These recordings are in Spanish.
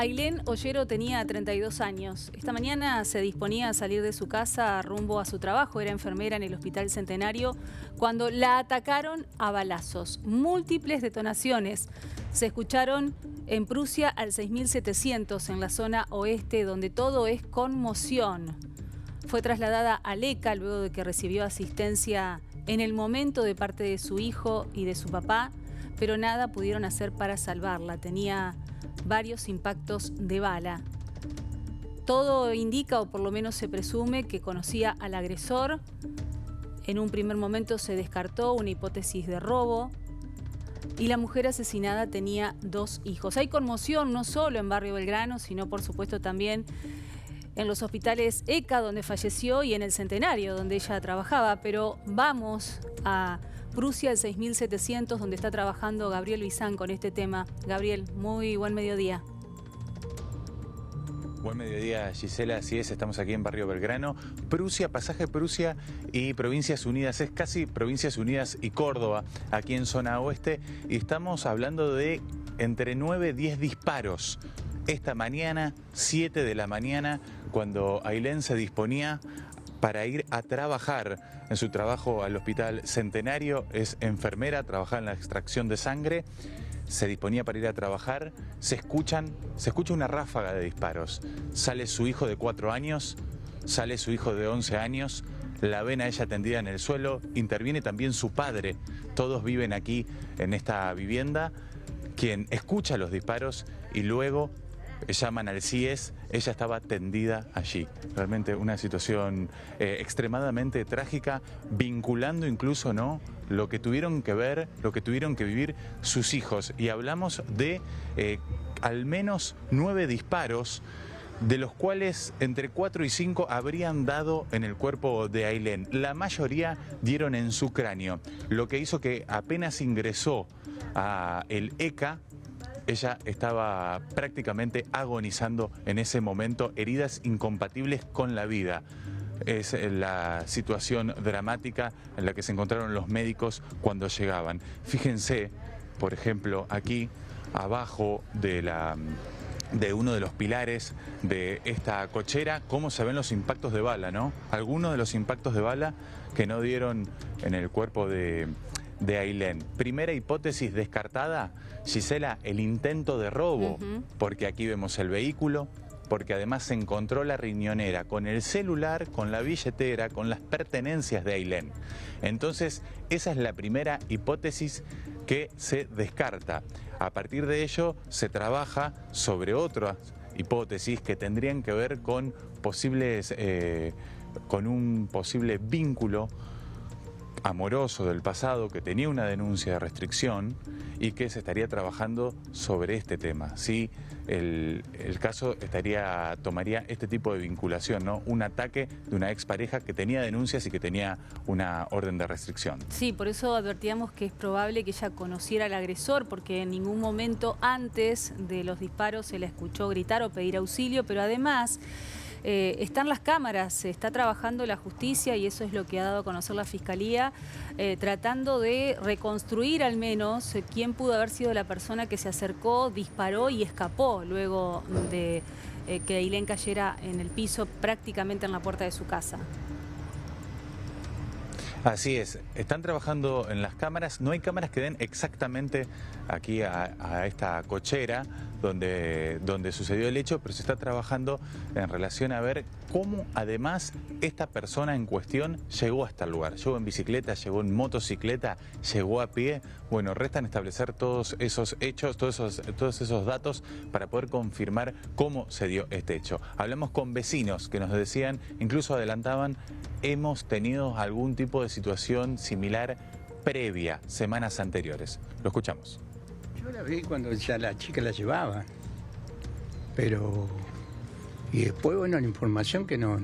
Ailén Ollero tenía 32 años. Esta mañana se disponía a salir de su casa rumbo a su trabajo. Era enfermera en el Hospital Centenario cuando la atacaron a balazos. Múltiples detonaciones se escucharon en Prusia al 6700, en la zona oeste, donde todo es conmoción. Fue trasladada a Leca luego de que recibió asistencia en el momento de parte de su hijo y de su papá, pero nada pudieron hacer para salvarla. Tenía varios impactos de bala. Todo indica, o por lo menos se presume, que conocía al agresor. En un primer momento se descartó una hipótesis de robo y la mujer asesinada tenía 2 hijos. Hay conmoción no solo en Barrio Belgrano, sino por supuesto también en los hospitales ECA, donde falleció, y en el Centenario, donde ella trabajaba. Pero vamos a Prusia, el 6700, donde está trabajando Gabriel Bizán con este tema. Gabriel, muy buen mediodía. Buen mediodía, Gisela, así es, estamos aquí en Barrio Belgrano. Prusia, pasaje Prusia y Provincias Unidas, es casi Provincias Unidas y Córdoba, aquí en zona oeste, y estamos hablando de entre 9 y 10 disparos. Esta mañana, 7 de la mañana, cuando Ailén se disponía para ir a trabajar en su trabajo al Hospital Centenario, es enfermera, trabaja en la extracción de sangre, se disponía para ir a trabajar, se escucha una ráfaga de disparos. Sale su hijo de 4 años, sale su hijo de 11 años, la ven a ella tendida en el suelo, interviene también su padre. Todos viven aquí en esta vivienda, quien escucha los disparos y luego llaman al CIES, ella estaba tendida allí. Realmente una situación extremadamente trágica, vinculando incluso, ¿no?, lo que tuvieron que ver, lo que tuvieron que vivir sus hijos. Y hablamos de al menos 9 disparos, de los cuales entre 4 y 5 habrían dado en el cuerpo de Ailén. La mayoría dieron en su cráneo, lo que hizo que apenas ingresó a el ECA, ella estaba prácticamente agonizando en ese momento, heridas incompatibles con la vida. Es la situación dramática en la que se encontraron los médicos cuando llegaban. Fíjense, por ejemplo, aquí abajo de uno de los pilares de esta cochera, cómo se ven los impactos de bala, ¿no? Algunos de los impactos de bala que no dieron en el cuerpo de Ailén. Primera hipótesis descartada, Gisela, el intento de robo, porque aquí vemos el vehículo, porque además se encontró la riñonera con el celular, con la billetera, con las pertenencias de Ailén. Entonces, esa es la primera hipótesis que se descarta. A partir de ello, se trabaja sobre otras hipótesis que tendrían que ver con con un posible vínculo amoroso del pasado, que tenía una denuncia de restricción y que se estaría trabajando sobre este tema. Sí, el caso tomaría este tipo de vinculación, ¿no? Un ataque de una expareja que tenía denuncias y que tenía una orden de restricción. Sí, por eso advertíamos que es probable que ella conociera al agresor, porque en ningún momento antes de los disparos se la escuchó gritar o pedir auxilio, pero además están las cámaras, se está trabajando la justicia, y eso es lo que ha dado a conocer la Fiscalía, tratando de reconstruir al menos quién pudo haber sido la persona que se acercó, disparó y escapó luego de que Ailén cayera en el piso, prácticamente en la puerta de su casa. Así es, están trabajando en las cámaras, no hay cámaras que den exactamente aquí a esta cochera donde sucedió el hecho, pero se está trabajando en relación a ver cómo además esta persona en cuestión llegó hasta el lugar. Llegó en bicicleta, llegó en motocicleta, llegó a pie. Bueno, restan establecer todos esos hechos, todos esos datos para poder confirmar cómo se dio este hecho. Hablamos con vecinos que nos decían, incluso adelantaban, hemos tenido algún tipo de situación similar previa, semanas anteriores. Lo escuchamos. Yo la vi cuando ya la chica la llevaba, pero... Y después, bueno, la información que no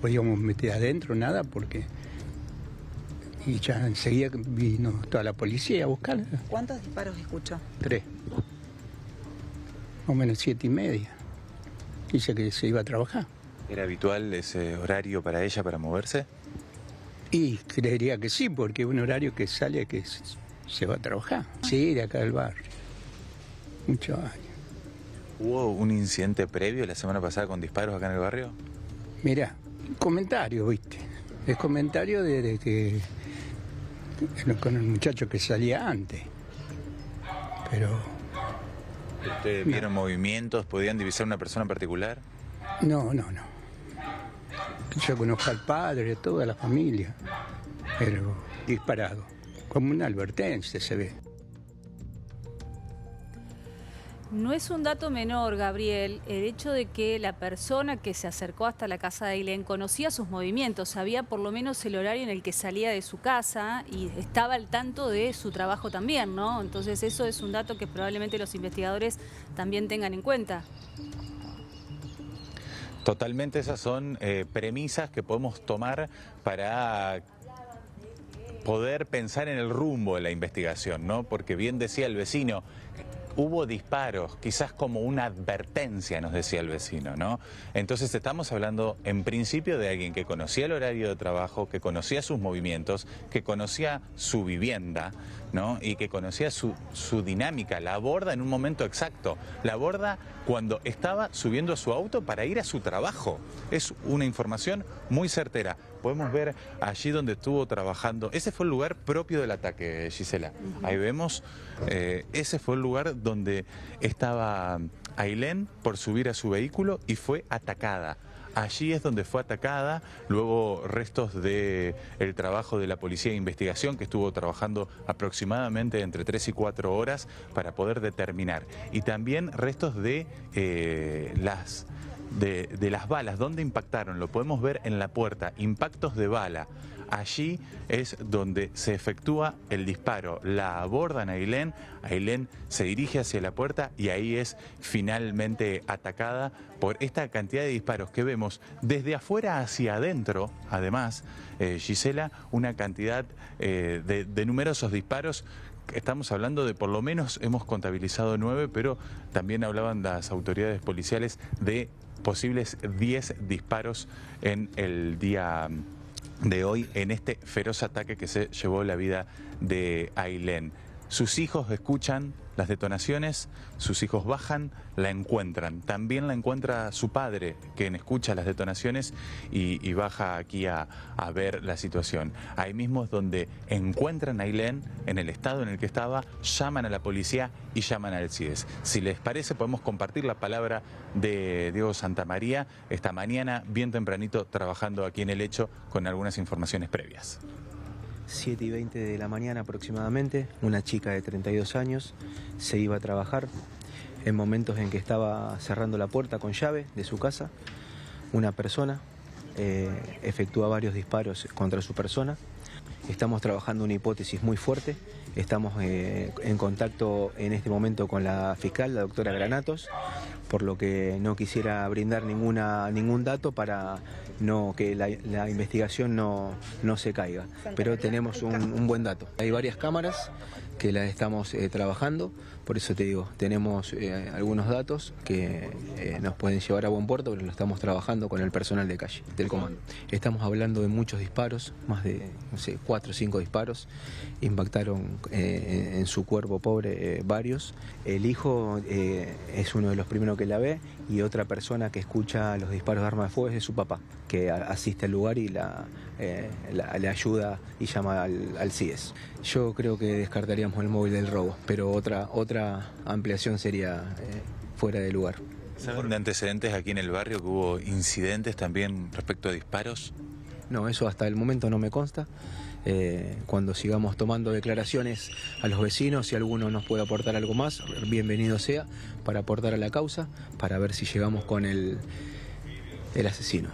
podíamos meter adentro, nada, porque... Y ya enseguida vino toda la policía a buscarla. ¿Cuántos disparos escuchó? 3. Más o menos 7:30. Dice que se iba a trabajar. ¿Era habitual ese horario para ella para moverse? Y creería que sí, porque es un horario que sale que se va a trabajar. Sí, de acá del barrio. Muchos años. ¿Hubo un incidente previo la semana pasada con disparos acá en el barrio? Mira, comentario, ¿viste? Es comentario de que con el muchacho que salía antes. Pero ¿Ustedes vieron movimientos? ¿Podían divisar una persona en particular? no. Yo conozco al padre, a toda la familia, pero disparado, como una advertencia se ve. No es un dato menor, Gabriel, el hecho de que la persona que se acercó hasta la casa de Ailén conocía sus movimientos, sabía por lo menos el horario en el que salía de su casa y estaba al tanto de su trabajo también, ¿no? Entonces eso es un dato que probablemente los investigadores también tengan en cuenta. Totalmente, esas son premisas que podemos tomar para poder pensar en el rumbo de la investigación, ¿no? Porque bien decía el vecino, hubo disparos, quizás como una advertencia, nos decía el vecino, ¿no? Entonces estamos hablando en principio de alguien que conocía el horario de trabajo, que conocía sus movimientos, que conocía su vivienda, ¿no? Y que conocía su dinámica, la aborda en un momento exacto, la aborda cuando estaba subiendo a su auto para ir a su trabajo. Es una información muy certera. Podemos ver allí donde estuvo trabajando. Ese fue el lugar propio del ataque, Gisela. Ahí vemos, ese fue el lugar donde estaba Ailén por subir a su vehículo y fue atacada. Allí es donde fue atacada, luego restos del trabajo de la Policía de Investigación que estuvo trabajando aproximadamente entre 3 y 4 horas para poder determinar. Y también restos de las balas, ¿dónde impactaron? Lo podemos ver en la puerta, impactos de bala. Allí es donde se efectúa el disparo. La abordan a Ailén, Ailén se dirige hacia la puerta y ahí es finalmente atacada por esta cantidad de disparos que vemos desde afuera hacia adentro. Además, Gisela, una cantidad de numerosos disparos. Estamos hablando de por lo menos, hemos contabilizado 9, pero también hablaban las autoridades policiales de posibles 10 disparos en el día de hoy, en este feroz ataque que se llevó la vida de Ailén. Sus hijos escuchan las detonaciones, sus hijos bajan, la encuentran. También la encuentra su padre, quien escucha las detonaciones y baja aquí a ver la situación. Ahí mismo es donde encuentran a Ailén en el estado en el que estaba, llaman a la policía y llaman al CIES. Si les parece, podemos compartir la palabra de Diego Santamaría esta mañana, bien tempranito, trabajando aquí en el hecho con algunas informaciones previas. 7:20 de la mañana aproximadamente, una chica de 32 años se iba a trabajar. En momentos en que estaba cerrando la puerta con llave de su casa, una persona efectúa varios disparos contra su persona. Estamos trabajando una hipótesis muy fuerte. Estamos en contacto en este momento con la fiscal, la doctora Granatos, por lo que no quisiera brindar ningún dato para que la investigación no se caiga. Pero tenemos un buen dato. Hay varias cámaras que las estamos trabajando, por eso te digo, tenemos algunos datos que nos pueden llevar a buen puerto, pero lo estamos trabajando con el personal de calle, del comando. Estamos hablando de muchos disparos, más de, no sé, 4 o 5 disparos, impactaron en su cuerpo pobre varios. El hijo es uno de los primeros que la ve, y otra persona que escucha los disparos de arma de fuego es de su papá, que asiste al lugar y le ayuda y llama al CIES. Yo creo que descartaríamos el móvil del robo, pero otra ampliación sería fuera de lugar. ¿Saben de antecedentes aquí en el barrio que hubo incidentes también respecto a disparos? No, eso hasta el momento no me consta. Cuando sigamos tomando declaraciones a los vecinos, si alguno nos puede aportar algo más, bienvenido sea, para aportar a la causa, para ver si llegamos con el asesino.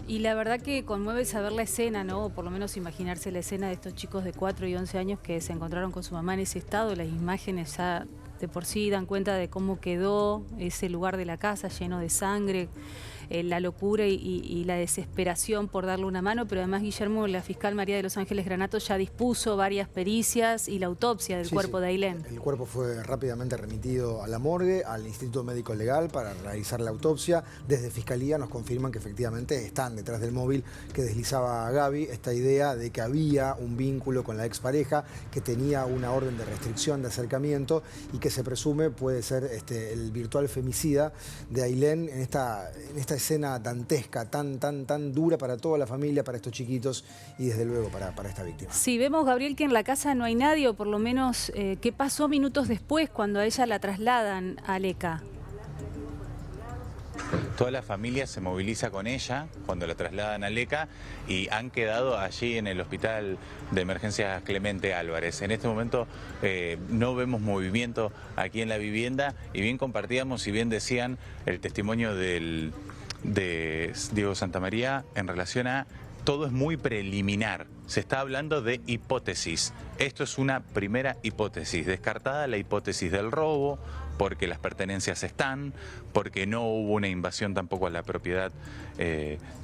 Y la verdad que conmueve saber la escena, ¿no? O por lo menos imaginarse la escena de estos chicos de 4 y 11 años que se encontraron con su mamá en ese estado. Las imágenes ya de por sí dan cuenta de cómo quedó ese lugar de la casa lleno de sangre. la locura y la desesperación por darle una mano, pero además, Guillermo, la fiscal María de los Ángeles Granato ya dispuso varias pericias y la autopsia del cuerpo de Ailén. El cuerpo fue rápidamente remitido a la morgue, al Instituto Médico Legal para realizar la autopsia. Desde Fiscalía nos confirman que efectivamente están detrás del móvil que deslizaba Gaby, esta idea de que había un vínculo con la expareja, que tenía una orden de restricción de acercamiento y que se presume puede ser el virtual femicida de Ailén en esta escena dantesca, tan dura para toda la familia, para estos chiquitos y desde luego para esta víctima. Sí, vemos, Gabriel, que en la casa no hay nadie, o por lo menos, ¿qué pasó minutos después cuando a ella la trasladan a Aleca? Toda la familia se moviliza con ella cuando la trasladan a Aleca y han quedado allí en el hospital de emergencias Clemente Álvarez. En este momento no vemos movimiento aquí en la vivienda y bien compartíamos y bien decían el testimonio de Diego Santamaría en relación a todo es muy preliminar. Se está hablando de hipótesis. Esto es una primera hipótesis. Descartada la hipótesis del robo, porque las pertenencias están, porque no hubo una invasión tampoco a la propiedad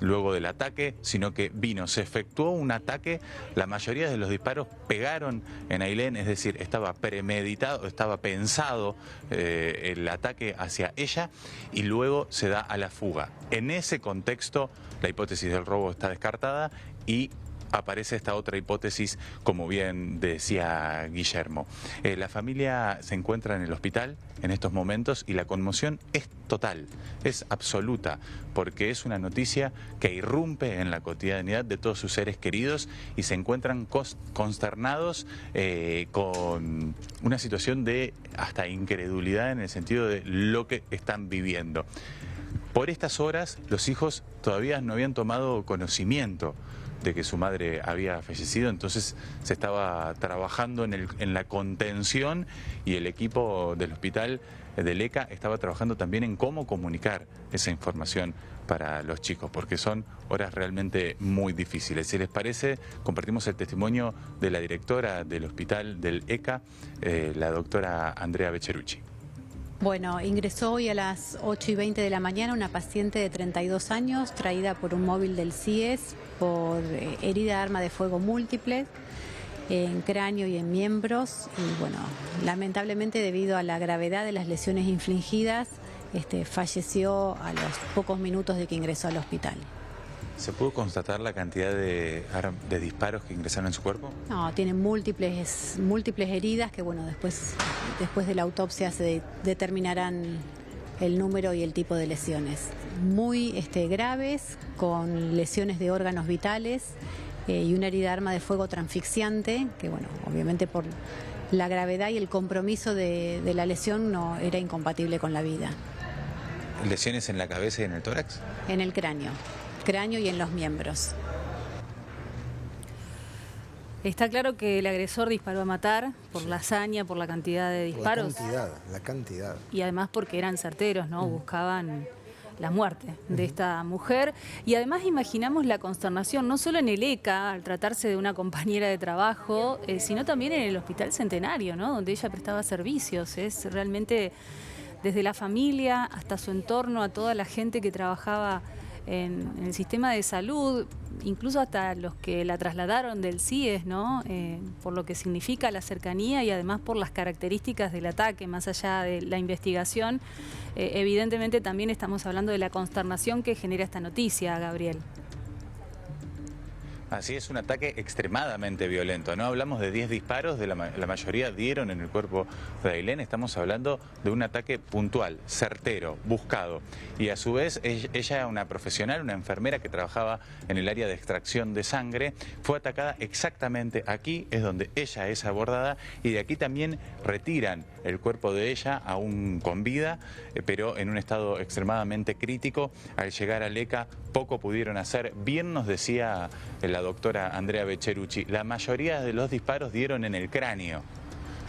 luego del ataque, sino que se efectuó un ataque, la mayoría de los disparos pegaron en Ailén, es decir, estaba premeditado, estaba pensado el ataque hacia ella y luego se da a la fuga. En ese contexto, la hipótesis del robo está descartada y aparece esta otra hipótesis, como bien decía Guillermo. La familia se encuentra en el hospital en estos momentos y la conmoción es total, es absoluta, porque es una noticia que irrumpe en la cotidianidad de todos sus seres queridos y se encuentran consternados con una situación de hasta incredulidad en el sentido de lo que están viviendo. Por estas horas, los hijos todavía no habían tomado conocimiento de que su madre había fallecido, entonces se estaba trabajando en la contención y el equipo del hospital de Aleca estaba trabajando también en cómo comunicar esa información para los chicos, porque son horas realmente muy difíciles. Si les parece, compartimos el testimonio de la directora del hospital del ECA, la doctora Andrea Beccherucci. Bueno, ingresó hoy a las 8:20 de la mañana una paciente de 32 años traída por un móvil del CIES por herida de arma de fuego múltiple en cráneo y en miembros. Y bueno, lamentablemente debido a la gravedad de las lesiones infligidas, falleció a los pocos minutos de que ingresó al hospital. ¿Se pudo constatar la cantidad de disparos que ingresaron en su cuerpo? No, tiene múltiples heridas que, bueno, después de la autopsia se determinarán el número y el tipo de lesiones. Muy graves, con lesiones de órganos vitales y una herida de arma de fuego transfixiante, que, bueno, obviamente por la gravedad y el compromiso de la lesión no era incompatible con la vida. ¿Lesiones en la cabeza y en el tórax? En el cráneo y en los miembros. Está claro que el agresor disparó a matar por la hazaña, por la cantidad de disparos. La cantidad. Y además porque eran certeros, ¿no? Buscaban la muerte de esta mujer. Y además imaginamos la consternación, no solo en el ECA, al tratarse de una compañera de trabajo, sino también en el Hospital Centenario, ¿no? Donde ella prestaba servicios. Es realmente desde la familia hasta su entorno, a toda la gente que trabajaba en el sistema de salud, incluso hasta los que la trasladaron del CIES, ¿no? Por lo que significa la cercanía y además por las características del ataque, más allá de la investigación. Evidentemente también estamos hablando de la consternación que genera esta noticia, Gabriel. Así es, un ataque extremadamente violento. No hablamos de 10 disparos, la mayoría dieron en el cuerpo de Ailén. Estamos hablando de un ataque puntual, certero, buscado. Y a su vez, ella, una profesional, una enfermera que trabajaba en el área de extracción de sangre, fue atacada exactamente aquí, es donde ella es abordada, y de aquí también retiran el cuerpo de ella, aún con vida, pero en un estado extremadamente crítico. Al llegar a Aleca, poco pudieron hacer. Bien nos decía la doctora Andrea Beccherucci, la mayoría de los disparos dieron en el cráneo,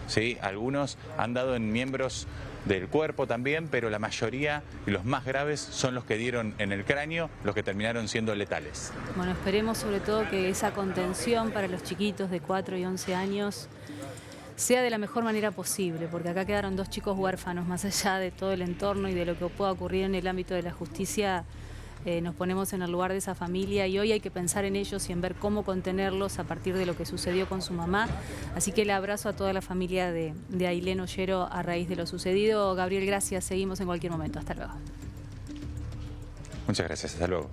¿sí? Algunos han dado en miembros del cuerpo también, pero la mayoría y los más graves son los que dieron en el cráneo, los que terminaron siendo letales. Bueno, esperemos sobre todo que esa contención para los chiquitos de 4 y 11 años sea de la mejor manera posible, porque acá quedaron 2 chicos huérfanos, más allá de todo el entorno y de lo que pueda ocurrir en el ámbito de la justicia. nos ponemos en el lugar de esa familia y hoy hay que pensar en ellos y en ver cómo contenerlos a partir de lo que sucedió con su mamá. Así que el abrazo a toda la familia de Ailén Ollero a raíz de lo sucedido. Gabriel, gracias. Seguimos en cualquier momento. Hasta luego. Muchas gracias. Hasta luego.